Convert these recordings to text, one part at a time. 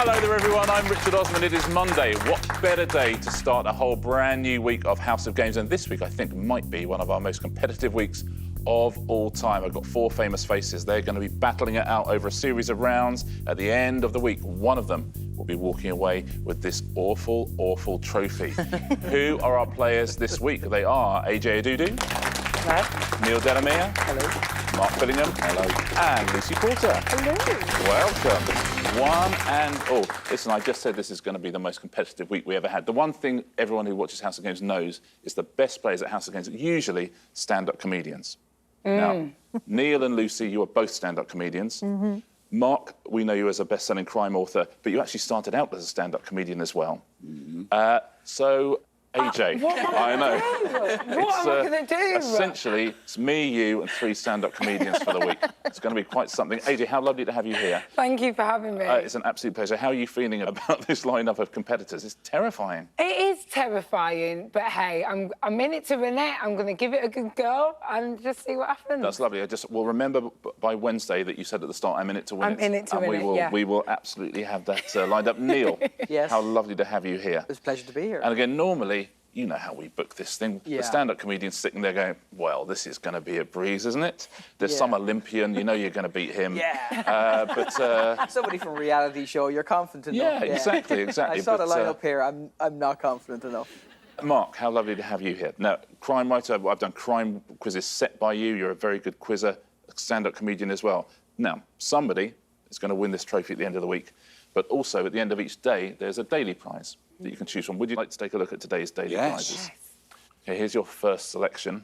Hello there, everyone. I'm Richard Osman. It is Monday. What better day to start a whole brand new week of House of Games? And this week, I think, might be one of our most competitive weeks of all time. I've got four famous faces. They're going to be battling it out over a series of rounds. At the end of the week, one of them will be walking away with this awful, awful trophy. Who are our players this week? They are AJ Odudu. Hello. Neil Delamere. Hello. Mark Billingham. Hello. And Lucy Porter. Hello. Welcome. One and all. Listen, I just said this is going to be the most competitive week we ever had. The one thing everyone who watches House of Games knows is the best players at House of Games are usually stand-up comedians. Now, Neil and Lucy, you are both stand-up comedians. Mark, we know you as a best-selling crime author, but you actually started out as a stand-up comedian as well. So, AJ, I know. What am I going to do? Essentially, it's me, you, and three stand-up comedians for the week. It's going to be quite something. AJ, how lovely to have you here. Thank you for having me. It's an absolute pleasure. How are you feeling about this lineup of competitors? It's terrifying. It is terrifying, but hey, I'm in it to win it. I'm going to give it a good go and just see what happens. That's lovely. We'll remember by Wednesday that you said at the start, I'm in it to win it. I'm in it to win it, yeah. We will absolutely have that lined up. Neil, Yes. how lovely to have you here. It's a pleasure to be here. And again, normally, you know how we book this thing. Yeah. The stand-up comedian's sitting there going, well, this is going to be a breeze, isn't it? There's some Olympian, you know you're going to beat him. Yeah. Somebody from a reality show, you're confident enough. Yeah, exactly. I saw the lineup here, I'm not confident enough. Mark, how lovely to have you here. Now, crime writer, I've done crime quizzes set by you. You're a very good quizzer, stand-up comedian as well. Now, somebody is going to win this trophy at the end of the week, but also at the end of each day, there's a daily prize that you can choose from. Would you like to take a look at today's daily prizes? Yes. Okay, here's your first selection.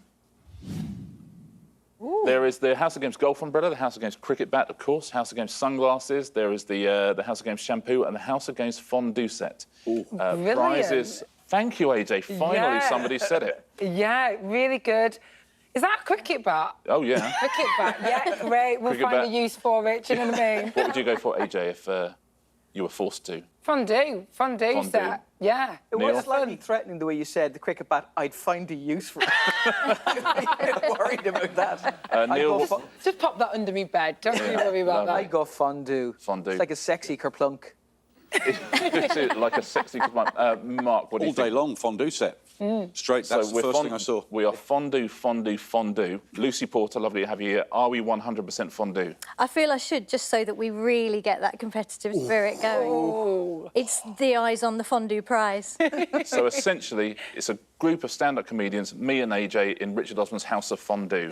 There is the House of Games golf umbrella, the House of Games cricket bat, of course, House of Games sunglasses, there is the House of Games shampoo, and the House of Games fondue set. Brilliant. Prizes. Thank you, AJ. Finally, somebody said it. Yeah, really good. Is that a cricket bat? Oh, yeah. Cricket bat, yeah, great. We'll Cricket find bat. a use for it, do you know what I mean? What would you go for, AJ, if you were forced to? Fondue Fondue. set, yeah. It Neil? was slightly threatening the way you said the cricket bat. I'd find a use for it. I'm worried about that. Neil, Just pop that under my bed, don't you worry about I that. go fondue. Fondue. It's like a sexy kerplunk. it's like a sexy... Mark, what do you All day think? long, fondue set. Straight, that's the first thing I saw. We are fondue, fondue, fondue. Lucy Porter, lovely to have you here. Are we 100% fondue? I feel I should, just so that we really get that competitive spirit going. Ooh. It's the eyes on the fondue prize. So essentially, it's a group of stand-up comedians, me and AJ, in Richard Osman's House of Fondue.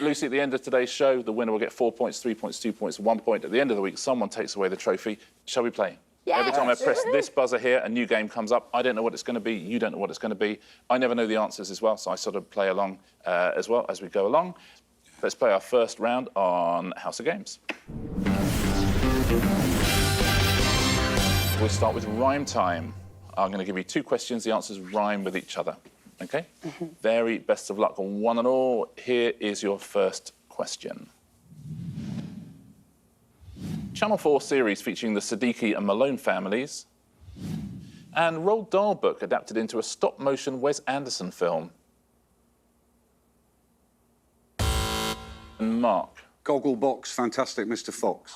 Lucy, at the end of today's show, the winner will get 4 points, 3 points, 2 points, 1 point. At the end of the week, someone takes away the trophy. Shall we play? Yes. Every time I press this buzzer here, a new game comes up. I don't know what it's going to be. You don't know what it's going to be. I never know the answers as well, so I sort of play along as well as we go along. Let's play our first round on House of Games. We'll start with rhyme time. I'm going to give you two questions. The answers rhyme with each other. OK? Very best of luck, one and all. Here is your first question. Channel 4 series featuring the Siddiqui and Malone families, and Roald Dahl book adapted into a stop-motion Wes Anderson film. And Mark. Gogglebox, Fantastic Mr. Fox.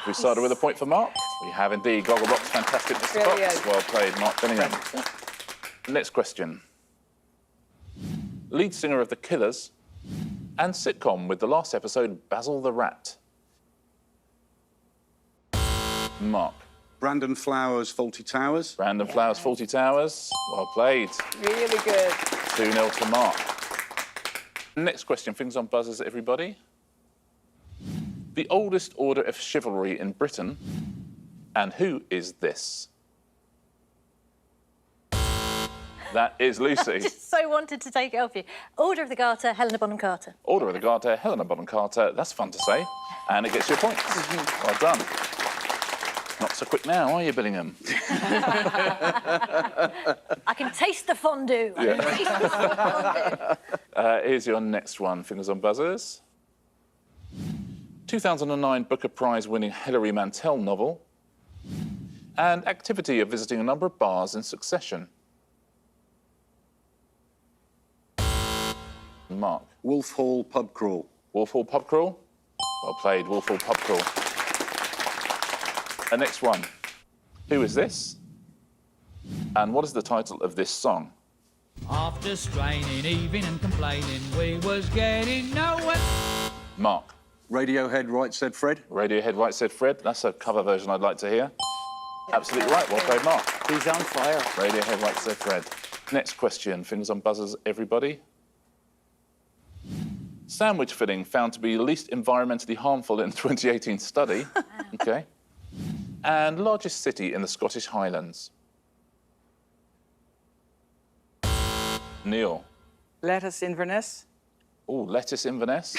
We started with a point for Mark. We have indeed. Gogglebox, Fantastic Mr. Brilliant. Fox. Well played, Mark Billingham. Next question. Lead singer of The Killers and sitcom with the last episode, Basil the Rat. Mark. Brandon Flowers, Faulty Towers. Brandon Flowers, Faulty Towers. Well played. Really good. 2-0 to Mark. Next question. Fingers on buzzers, everybody. The oldest order of chivalry in Britain. And who is this? That is Lucy. Just so wanted to take it off you. Order of the Garter, Helena Bonham Carter. Order of the Garter, Helena Bonham Carter. That's fun to say. And it gets you a point. Well done. Not so quick now, are you, Billingham? I can taste the fondue. I can taste the fondue. Here's your next one. Fingers on buzzers. 2009 Booker Prize winning Hilary Mantel novel. And activity of visiting a number of bars in succession. Mark. Wolf Hall Pub Crawl. Wolf Hall Pub Crawl. Well played, Wolf Hall Pub Crawl. The next one. Who is this? And what is the title of this song? After straining, even and complaining, we was getting nowhere. Mark. Radiohead, Right Said Fred. Radiohead, Right Said Fred. That's a cover version I'd like to hear. Absolutely right. Well played, Mark. He's on fire. Radiohead, Right Said Fred. Next question. Fingers on buzzers, everybody. Sandwich filling found to be least environmentally harmful in 2018 study. OK. And largest city in the Scottish Highlands. Neil. Lettuce Inverness. Oh, lettuce Inverness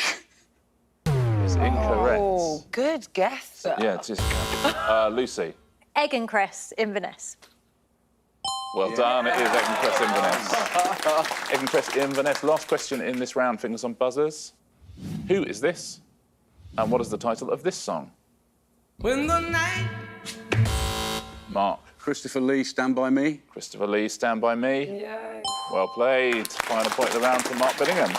is incorrect. Oh, good guess. Yeah, it is. Lucy. Egg and cress, Inverness. Well done. It is Egg and Cress Inverness. Egg and Cress Inverness. Last question in this round. Fingers on buzzers. Who is this? And what is the title of this song? When the night... Mark. Christopher Lee, Stand By Me. Christopher Lee, Stand By Me. Yay. Well played. Final point of the round for Mark Billingham.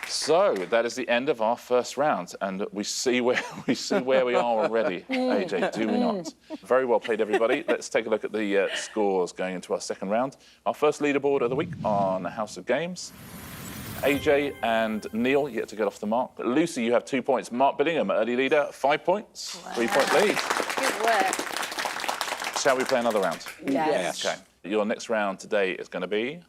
So that is the end of our first round, and we see where we are already. AJ, do we not? Very well played, everybody. Let's take a look at the scores going into our second round. Our first leaderboard of the week on House of Games. AJ and Neil yet to get off the mark. But Lucy, you have 2 points. Mark Billingham, early leader, 5 points. Wow. 3-point lead. Good work. Shall we play another round? Yes. OK. Your next round today is going to be...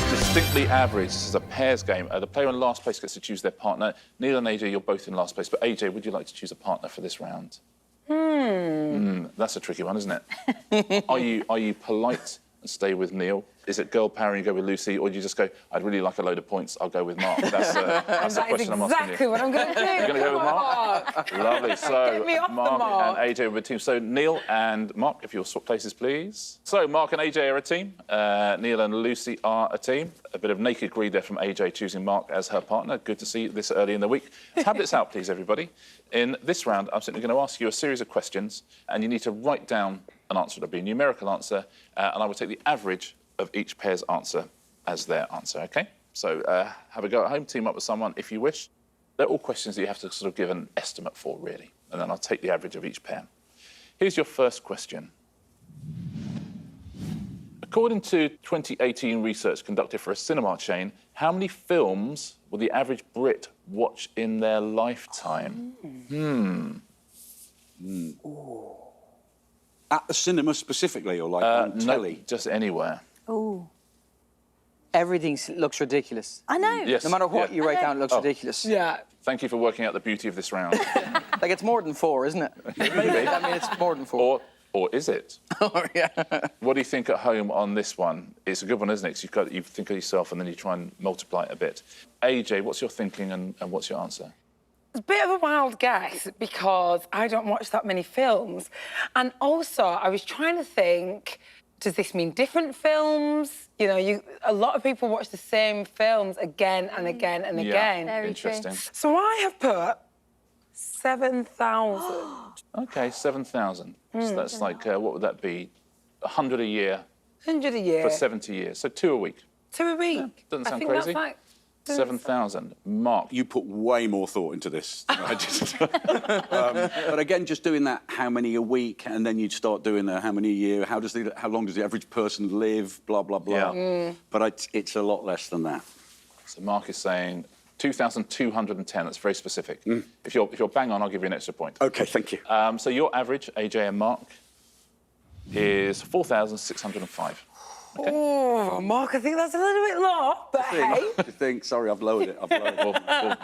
Distinctly average. This is a pairs game. The player in last place gets to choose their partner. Neil and AJ, you're both in last place. But AJ, would you like to choose a partner for this round? That's a tricky one, isn't it? Are you polite and stay with Neil? Is it girl power and you go with Lucy, or do you just go, I'd really like a load of points, I'll go with Mark? That's the question I'm asking you. Exactly what I'm going to do. You're going to go with Mark? Lovely. So, Get me off the Mark mark. and AJ are a team. So, Neil and Mark, if you'll swap places, please. So, Mark and AJ are a team. Neil and Lucy are a team. A bit of naked greed there from AJ choosing Mark as her partner. Good to see you this early in the week. Tablets out, please, everybody. In this round, I'm simply going to ask you a series of questions, and you need to write down an answer. It'll be a numerical answer, and I will take the average of each pair's answer as their answer, OK? So have a go at home, team up with someone if you wish. They're all questions that you have to sort of give an estimate for, really, and then I'll take the average of each pair. Here's your first question. According to 2018 research conducted for a cinema chain, how many films will the average Brit watch in their lifetime? At the cinema specifically, or like on telly? No, just anywhere. Oh, Everything looks ridiculous. I know. Yes. No matter what you write down, it looks Oh. ridiculous. Yeah. Thank you for working out the beauty of this round. Like, it's more than 4, isn't it? Maybe. I mean, it's more than 4. Or is it? Oh, yeah. What do you think at home on this one? It's a good one, isn't it? 'Cause you think of yourself and then you try and multiply it a bit. AJ, what's your thinking and what's your answer? It's a bit of a wild guess because I don't watch that many films. And also, I was trying to think, does this mean different films? You know, a lot of people watch the same films again and again and again. Very Interesting. true. So I have put 7,000. OK, 7,000. So that's like, what would that be? 100 a year 100 a year. for 70 years. So 2 a week. 2 a week. Doesn't sound I think crazy. That's like, 7,000. Mark. You put way more thought into this than I did. But again, just doing that, how many a week, and then you'd start doing the how many a year, how long does the average person live, blah, blah, blah. Yeah. But it's a lot less than that. So Mark is saying 2,210. That's very specific. If you're bang on, I'll give you an extra point. OK, thank you. So your average, AJ and Mark, is 4,605. oh, Mark, I think that's a little bit low, but hey. I think, sorry, I've lowered it.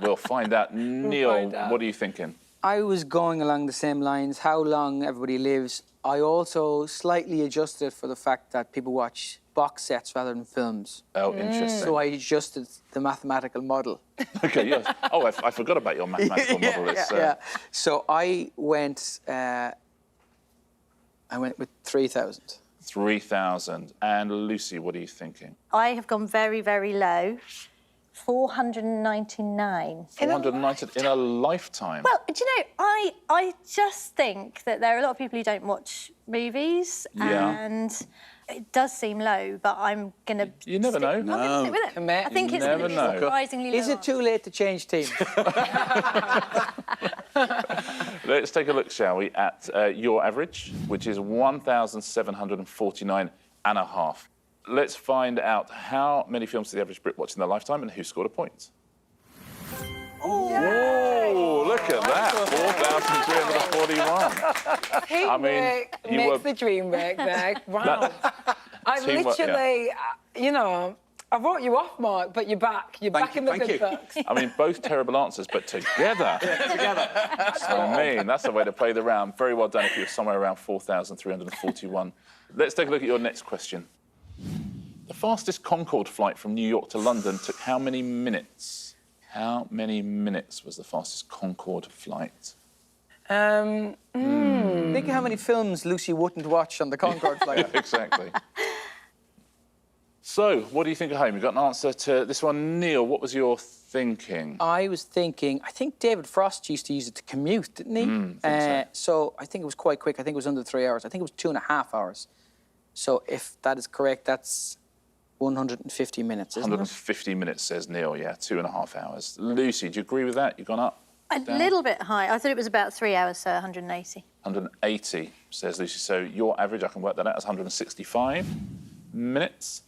We'll find out. Neil, find out. what are you thinking? I was going along the same lines, how long everybody lives. I also slightly adjusted for the fact that people watch box sets rather than films. Oh, interesting. So I adjusted the mathematical model. OK, yes. Oh, I forgot about your mathematical model. Yeah. So I went with 3,000. 3,000. And Lucy, what are you thinking? I have gone very, very low. 499. 490 in a lifetime. Well, do you know, I just think that there are a lot of people who don't watch movies, Yeah. and it does seem low, but I'm going to... You never know. I'm going to stick with it. Commit. I think You it's going to never be know. surprisingly low. Is it too late to change teams? Let's take a look, shall we, at your average, which is 1,749 and a half. Let's find out how many films did the average Brit watch in their lifetime and who scored a point. Oh, look at that, 4,341. Teamwork you makes were- the dream work there. Wow. I Teamwork, literally, you know, I wrote you off, Mark, but you're back. You're back in the good books. I mean, both terrible answers, but together. That's what I mean. That's the way to play the round. Very well done if you're somewhere around 4,341. Let's take a look at your next question. The fastest Concorde flight from New York to London took how many minutes? How many minutes was the fastest Concorde flight? Think of how many films Lucy wouldn't watch on the Concorde flight. Exactly. So, what do you think at home? You got an answer to this one. Neil, what was your thinking? I was thinking, I think David Frost used to use it to commute, didn't he? So I think it was quite quick. I think it was under 3 hours. I think it was 2.5 hours. So if that is correct, that's 150 minutes, isn't 150 minutes, says Neil, yeah, 2.5 hours. Lucy, do you agree with that? You've gone up? A little bit high. I thought it was about 3 hours, so 180. 180, says Lucy. So your average, I can work that out, as 165 minutes.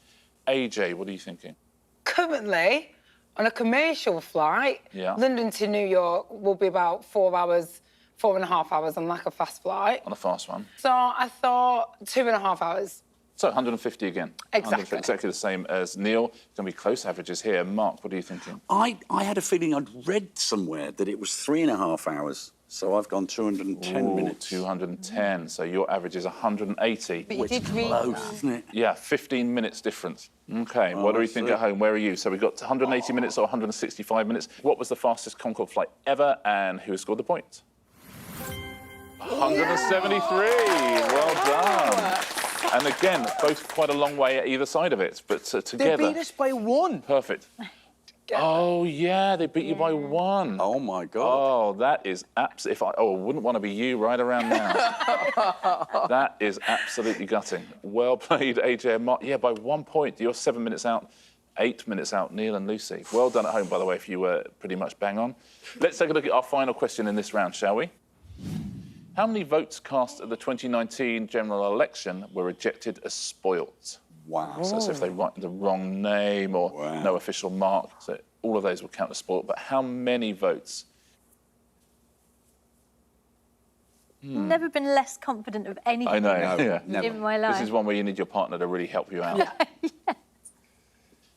AJ, what are you thinking? Currently, on a commercial flight, Yeah. London to New York will be about 4 hours, 4.5 hours on like a fast flight. On a fast one. So I thought 2.5 hours. So 150 again. Exactly. 150, exactly the same as Neil. Going to be close averages here. Mark, what are you thinking? I had a feeling I'd read somewhere that it was 3.5 hours, so I've gone 210 minutes. 210. So your average is 180. But you did read Close, that. isn't it? Yeah, 15 minutes difference. OK, what do we think at home? Where are you? So we've got 180 minutes or 165 minutes. What was the fastest Concorde flight ever, and who has scored the point? 173. Well done. And again, both quite a long way at either side of it, but They together. beat us by 1. Perfect. Oh, yeah, they beat you by 1. Oh, my God. Oh, that is absolutely... I wouldn't want to be you right around now. That is absolutely gutting. Well played, AJ and Mark. Yeah, by 1 point. You're 7 minutes out, 8 minutes out, Neil and Lucy. Well done at home, by the way, if you were pretty much bang on. Let's take a look at our final question in this round, shall we? How many votes cast at the 2019 general election were rejected as spoilt? Wow. So that's if they write the wrong name or Wow. no official mark. So all of those will count as spoilt. But how many votes? Never been less confident of anything I know, yeah. Never. in my life. This is one where you need your partner to really help you out.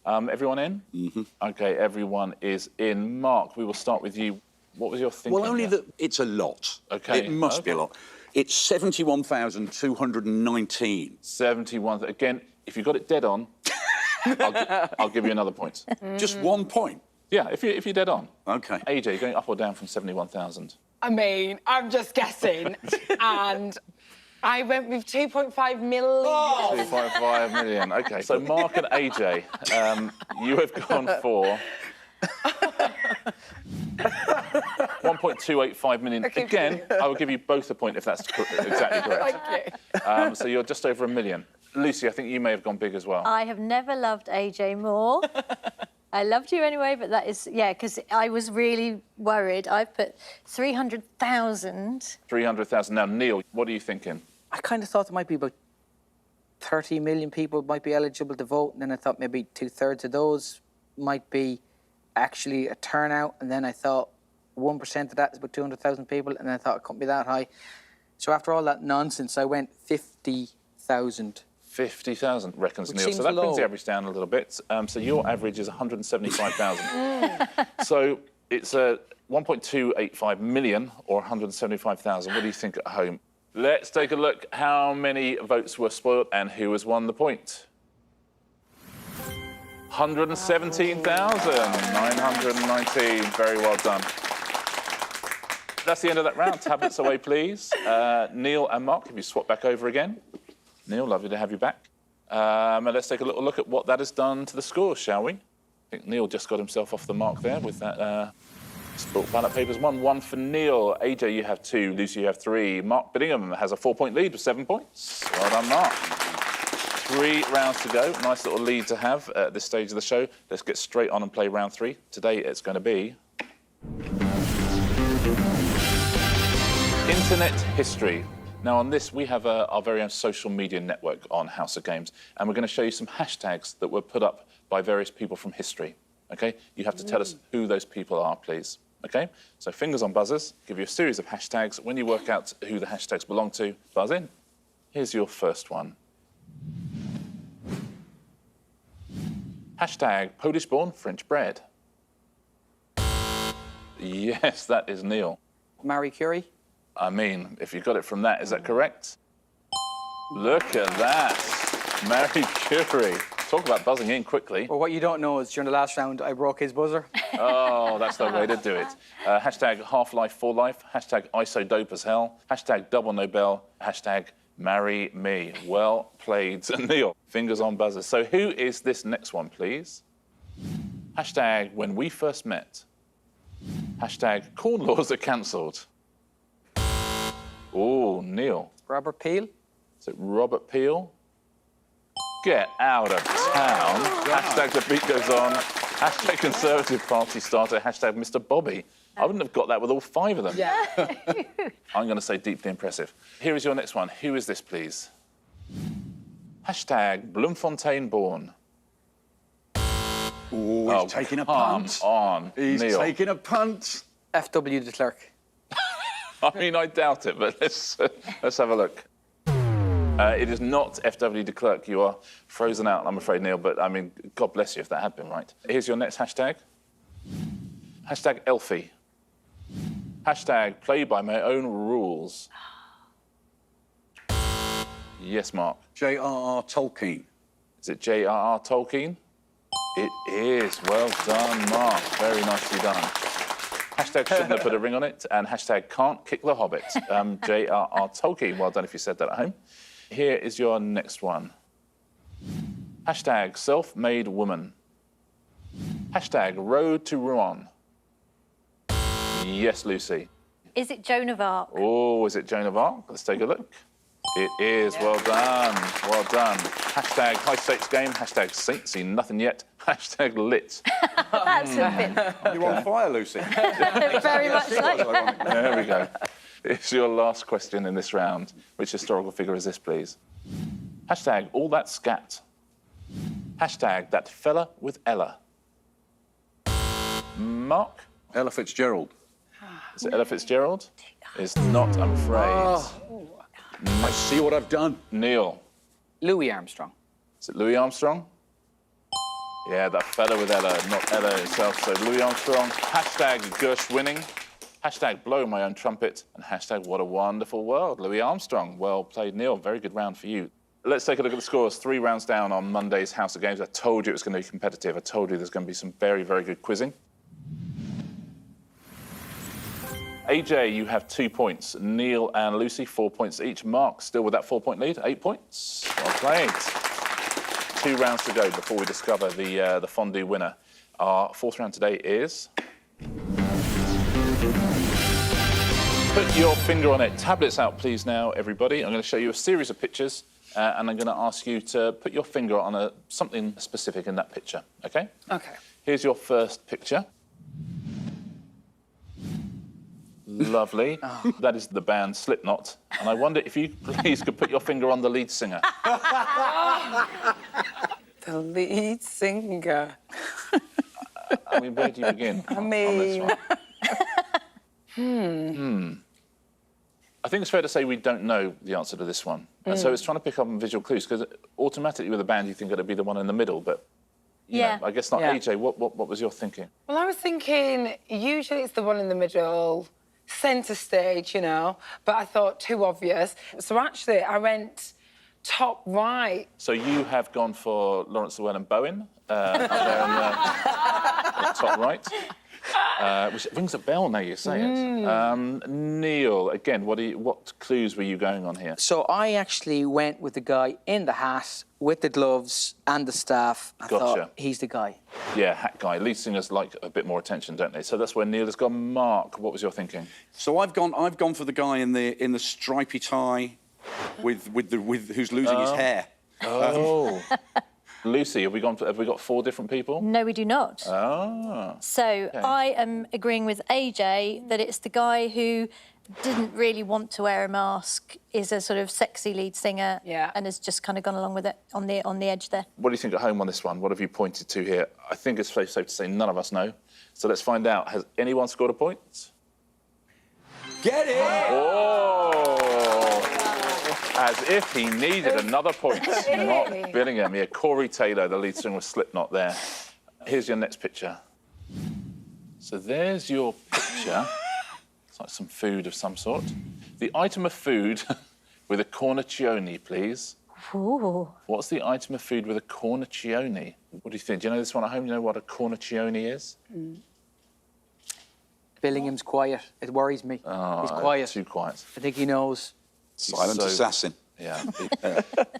Everyone in? Mm-hmm. OK, everyone is in. Mark, we will start with you. What was your thinking? Well, only there? that it's a lot. OK. It must be a lot. It's 71,219. 71. Again, if you got it dead on, I'll give you another point. Just 1 point. Yeah, if you're dead on. OK. AJ, going up or down from 71,000? I mean, I'm just guessing. And I went with 2.5 million. 2.5 million. OK, so Mark and AJ, you have gone for 1.285 million. Okay, Again, I will give you both a point if that's exactly correct. Thank you. So you're just over 1 million. Lucy, I think you may have gone big as well. I have never loved AJ more. I loved you anyway, but that is, yeah, because I was really worried. I put 300,000. 300,000. Now, Neil, what are you thinking? I kind of thought there might be about 30 million people might be eligible to vote, and then I thought maybe 2/3 of those might be actually a turnout, and then I thought 1% of that is about 200,000 people, and then I thought it couldn't be that high. So after all that nonsense, I went 50,000. 50,000, reckons Which Neil. seems So that brings low. the average down a little bit. So your average is 175,000. So it's 1.285 million or 175,000. What do you think at home? Let's take a look how many votes were spoiled and who has won the point. 117,919. Very well done. That's the end of that round. Tablets away, please. Neil and Mark, if you swap back over again. Neil, lovely to have you back. And let's take a little look at what that has done to the scores, shall we? think Neil just got himself off the mark there with that sport ballot papers. 1-1 for Neil. AJ, you have 2. Lucy, you have 3. Mark Billingham has a 4-point lead with 7 points. Well done, Mark. 3 rounds to go. Nice little lead to have at this stage of the show. Let's get straight on and play round 3. Today it's going to be Internet history. Now on this we have our very own social media network on House of Games, and we're going to show you some hashtags that were put up by various people from history. Okay? You have to tell us who those people are, please. Okay? So fingers on buzzers, give you a series of hashtags. When you work out who the hashtags belong to, buzz in. Here's your first one. Hashtag Polish-born French bread. Yes, that is Neil. Marie Curie. I mean, if you got it from that, is that correct? Look at that. Marie Curie. Talk about buzzing in quickly. Well, what you don't know is during the last round, I broke his buzzer. Oh, that's the way to do it. Hashtag Half-Life 4-Life. Hashtag ISO-dope as hell. Hashtag Double Nobel. Hashtag Marry Me. Well played, Neil. Fingers on buzzers. So who is this next one, please? Hashtag When We First Met. Hashtag Corn Laws Are Cancelled. Oh, Neil. Robert Peel. Is it Robert Peel? Get out of town. Hashtag The Beat Goes On. Hashtag Conservative Party Starter. Hashtag Mr. Bobby. I wouldn't have got that with all 5 of them. Yeah. I'm going to say deeply impressive. Here is your next one. Who is this, please? Hashtag Bloemfontein born. Oh, he's taking a punt. Come on, He's Neil. taking a punt. F.W. de Klerk. I mean, I doubt it, but let's have a look. It is not F.W. de Klerk. You are frozen out, I'm afraid, Neil, but, I mean, God bless you if that had been right. Here's your next hashtag. Hashtag Elfie. Hashtag Play by My Own Rules. Yes, Mark. J.R.R. Tolkien. Is it J.R.R. Tolkien? It is. Well done, Mark. Very nicely done. Hashtag shouldn't have put a ring on it, and hashtag can't kick the hobbit. J.R.R. Tolkien. Well done if you said that at home. Here is your next one. Hashtag self-made woman. Hashtag road to Rouen. Yes, Lucy. Is it Joan of Arc? Oh, is it Joan of Arc? Let's take a look. It is. Well done. Well done. Hashtag high stakes game. Hashtag seen nothing yet. Hashtag lit. That's a bit You're on fire, Lucy. very much so. There we go. It's your last question in this round. Which historical figure is this, please? Hashtag all that scat. Hashtag that fella with Ella. Mark? Ella Fitzgerald. Is it Ella Fitzgerald? It's not, I'm afraid. I see what I've done. Neil? Louis Armstrong. Is it Louis Armstrong? Yeah, that fella with Ella, not Ella itself. So Louis Armstrong. Hashtag Gershwinning. Hashtag blow my own trumpet. And hashtag what a wonderful world. Louis Armstrong. Well played, Neil. Very good round for you. Let's take a look at the scores. 3 rounds down on Monday's House of Games. I told you it was going to be competitive. I told you there's going to be some very, very good quizzing. AJ, you have 2 points. Neil and Lucy, 4 points each. Mark, still with that 4-point lead, 8 points. Well played. 2 rounds to go before we discover the fondue winner. Our 4th round today is... Put your finger on it. Tablets out, please, now, everybody. I'm going to show you a series of pictures, and I'm going to ask you to put your finger on something specific in that picture, OK? OK. Here's your first picture. Lovely. Oh. That is the band Slipknot. And I wonder if you please could put your finger on the lead singer. The lead singer. I mean, where do you begin on this one? I think it's fair to say we don't know the answer to this one. And so it's trying to pick up on visual clues, because automatically with a band you think it'd be the one in the middle, but you know, I guess not. Yeah. AJ, what was your thinking? Well, I was thinking usually it's the one in the middle, centre stage, you know, but I thought too obvious. So actually I went top right. So you have gone for Lawrence Llewellyn Bowen up there in the top right. Which rings a bell now you say it. Neil, again, what clues were you going on here? So I actually went with the guy in the hat, with the gloves and the staff. I thought, he's the guy. Yeah, hat guy. Lead singers like a bit more attention, don't they? So that's where Neil has gone. Mark, what was your thinking? So I've gone for the guy in the stripy tie with who's losing his hair. Oh. Lucy, have we got 4 different people? No, we do not. Ah. So I am agreeing with AJ that it's the guy who didn't really want to wear a mask, is a sort of sexy lead singer, and has just kind of gone along with it on the edge there. What do you think at home on this one? What have you pointed to here? I think it's safe to say none of us know. So let's find out. Has anyone scored a point? Get it! Oh! As if he needed another point. Mark Billingham, yeah. Corey Taylor, the lead singer of Slipknot there. Here's your next picture. So there's your picture. It's like some food of some sort. The item of food with a cornicione, please. Ooh. What's the item of food with a cornicione? What do you think? Do you know this one at home? Do you know what a cornicione is? Billingham's quiet. It worries me. Oh, he's quiet. Too quiet. I think he knows. Silent assassin. Yeah.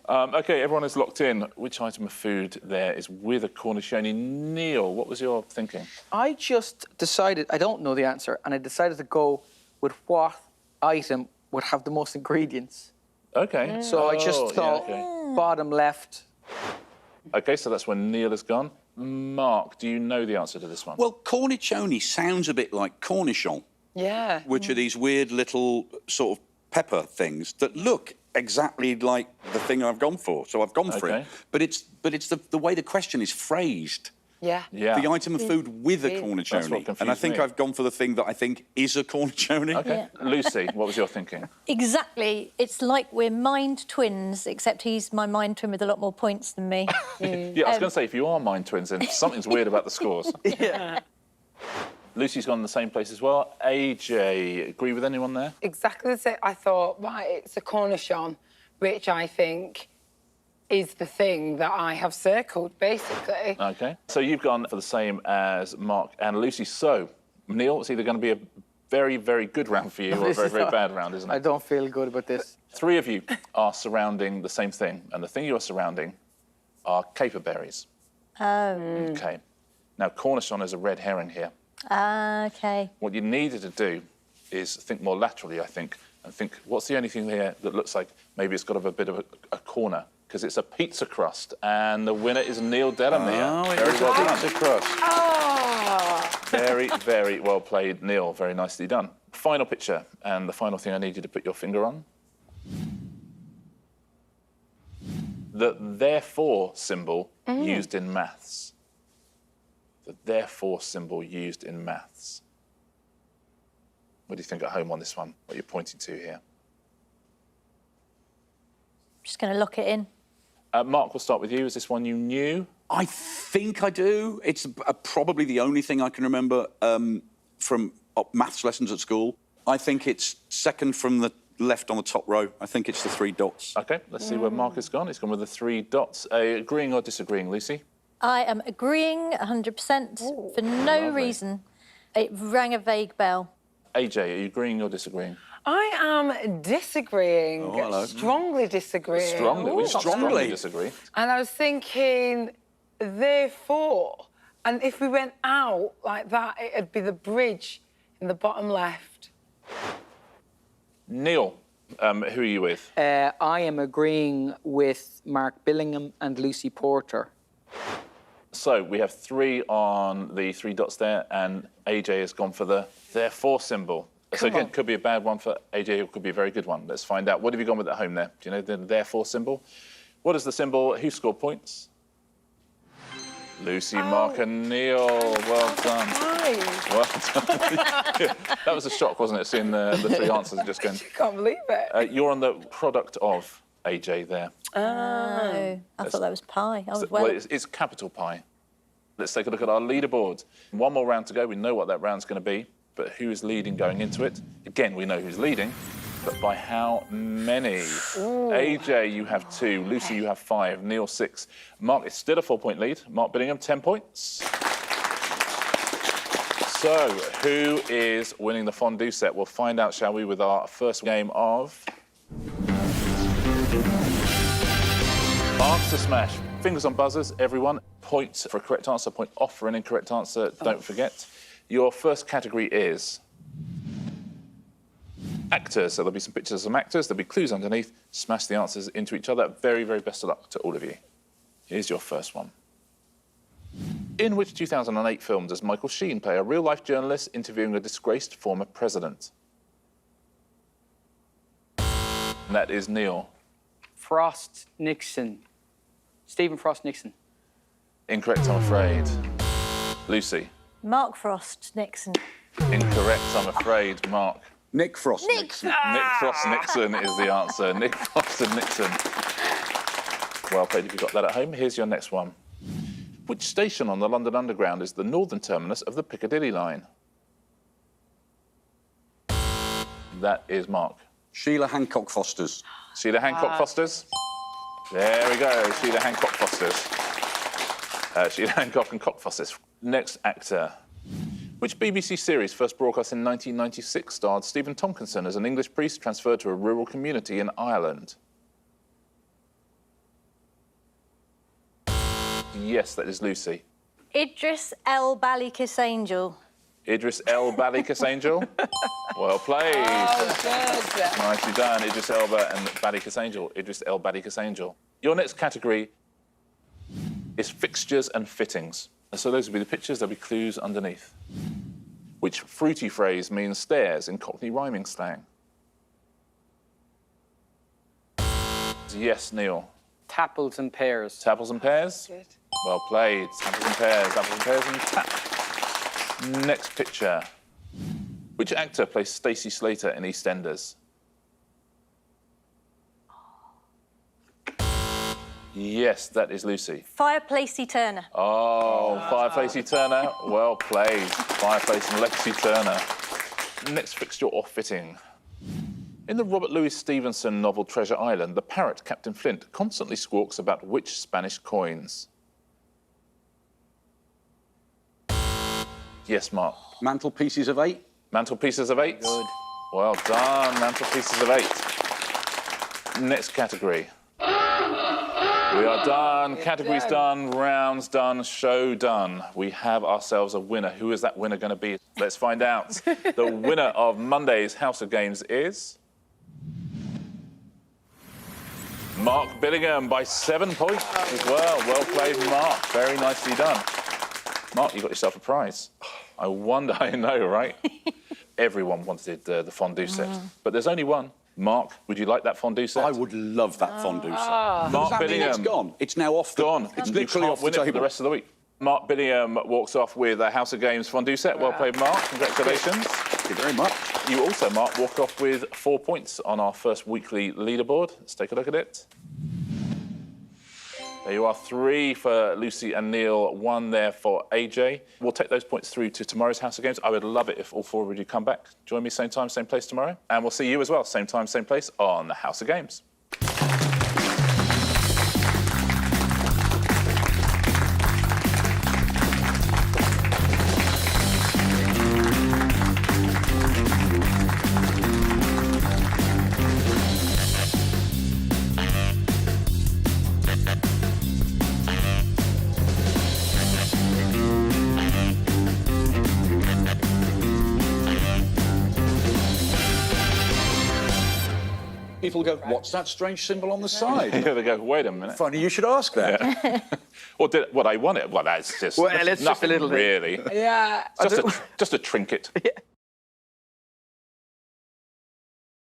OK, everyone is locked in. Which item of food there is with a cornicione? Neil, what was your thinking? I just decided, I don't know the answer, and I decided to go with what item would have the most ingredients. OK. So I just thought bottom left. OK, so that's when Neil has gone. Mark, do you know the answer to this one? Well, cornicione sounds a bit like cornichon. Yeah. Which are these weird little sort of pepper things that look exactly like the thing I've gone for. So I've gone for it. But it's the way the question is phrased. Yeah. The item of food with a cornicione. And I think I've gone for the thing that I think is a cornicione. OK. Yeah. Lucy, what was your thinking? Exactly. It's like we're mind twins, except he's my mind twin with a lot more points than me. Yeah, I was going to say, if you are mind twins, then something's weird about the scores. Yeah. Lucy's gone in the same place as well. AJ, agree with anyone there? Exactly the same. I thought, right, it's a cornichon, which I think is the thing that I have circled, basically. OK. So you've gone for the same as Mark and Lucy. So, Neil, it's either going to be a very, very good round for you or a very, very bad round, isn't it? I don't feel good about this. 3 of you are surrounding the same thing, and the thing you're surrounding are caperberries. Oh. OK. Now, cornichon is a red herring here. OK. What you needed to do is think more laterally, I think, and think, what's the only thing here that looks like maybe it's got a bit of a corner? Because it's a pizza crust, and the winner is Neil Delamere. Oh, very well done. Pizza crust. Oh! Very, very well played, Neil. Very nicely done. Final picture, and the final thing I need you to put your finger on. The therefore symbol used in maths. The therefore symbol used in maths. What do you think at home on this one? What you're pointing to here? I'm just going to lock it in. Mark, we'll start with you. Is this one you knew? I think I do. It's probably the only thing I can remember from maths lessons at school. I think it's second from the left on the top row. I think it's the 3 dots. OK, let's see where Mark has gone. He's gone with the 3 dots. Agreeing or disagreeing, Lucy? I am agreeing 100% for no reason. It rang a vague bell. AJ, are you agreeing or disagreeing? I am disagreeing. Oh, hello. Strongly disagreeing. Strongly? We Strongly disagree. And I was thinking, therefore, and if we went out like that, it'd be the bridge in the bottom left. Neil, who are you with? I am agreeing with Mark Billingham and Lucy Porter. So we have 3 on the 3 dots there, and AJ has gone for the therefore symbol. So again, could be a bad one for AJ, it could be a very good one. Let's find out. What have you gone with at home there? Do you know the therefore symbol? What is the symbol? Who scored points? Lucy, Mark and Neil. Well done. Nice. Well done. That was a shock, wasn't it, seeing the 3 answers and just going... I can't believe it. You're on the product of AJ there. Oh, I thought that was pie. I was Well, it's capital pi. Let's take a look at our leaderboard. 1 more round to go. We know what that round's going to be, but who is leading going into it? Again, we know who's leading, but by how many? AJ, you have 2. Lucy, you have 5. Neil, 6. Mark, it's still a 4-point lead. Mark Billingham, 10 points. So, who is winning the fondue set? We'll find out, shall we, with our first game of... Answer Smash. Fingers on buzzers, everyone. Point for a correct answer, point off for an incorrect answer. Don't forget. Your first category is... actors. So there'll be some pictures of some actors. There'll be clues underneath. Smash the answers into each other. Very, very best of luck to all of you. Here's your first one. In which 2008 film does Michael Sheen play a real-life journalist interviewing a disgraced former president? And that is Neil. Frost Nixon. Stephen Frost Nixon. Incorrect, I'm afraid. Lucy. Mark Frost Nixon. Incorrect, I'm afraid. Mark. Nick Frost Nixon. Nick Frost Nixon is the answer. Nick Frost and Nixon. Well played if you got that at home. Here's your next one. Which station on the London Underground is the northern terminus of the Piccadilly line? That is Mark. Sheila Hancock Foster's. Sheila Hancock Foster's? There we go, Sheila Hancock Foster's. Sheila Hancock and Cock Foster's. Next actor. Which BBC series, first broadcast in 1996, starred Stephen Tompkinson as an English priest transferred to a rural community in Ireland? Yes, that is Lucy. Idris El Ballykiss Angel. Idris El Ballykiss Angel. Well played. Oh, good. Nicely done, Idris Elba and Ballykiss Angel. Idris El Ballykiss Angel. Your next category is fixtures and fittings. So those will be the pictures, there'll be clues underneath. Which fruity phrase means stairs in Cockney rhyming slang? Yes, Neil. Tapples and pears. Tapples and pears? Good. Well played. Tapples and pears, apples and pears and tap. Next picture. Which actor plays Stacey Slater in EastEnders? Yes, that is Lucy. Fireplacey Turner. Oh, Fireplacey Turner. Well played. Fireplace and Lacey Turner. Next fixture or fitting. In the Robert Louis Stevenson novel Treasure Island, the parrot Captain Flint constantly squawks about which Spanish coins? Yes, Mark. Mantelpieces of 8. Mantelpieces of 8. Good. Well done, mantelpieces of 8. Next category. We are done, categories done, rounds done, show done. We have ourselves a winner. Who is that winner going to be? Let's find out. The winner of Monday's House of Games is... Mark Billingham by 7 points as well. Well played, Mark. Very nicely done. Mark, you got yourself a prize. I wonder, I know, right? Everyone wanted the fondue set, but there's only one. Mark, would you like that fondue set? I would love that fondue set. Mark Does that mean Billingham. it's gone? It's now off the... Gone. It's You literally can't off the win it for table. the rest of the week. Mark Billingham walks off with a House of Games fondue set. Well played, Mark. Congratulations. Thank you very much. You also, Mark, walk off with 4 points on our first weekly leaderboard. Let's take a look at it. There you are, 3 for Lucy and Neil, 1 there for AJ. We'll take those points through to tomorrow's House of Games. I would love it if all 4 of you come back. Join me same time, same place tomorrow. And we'll see you as well, same time, same place on the House of Games. People go, what's that strange symbol on the side? Here they go, wait a minute. Funny you should ask that. Yeah. Well, I won it. Well, that's just... Well, that's it's just a nothing, little bit. really. Yeah. Just a trinket. Yeah.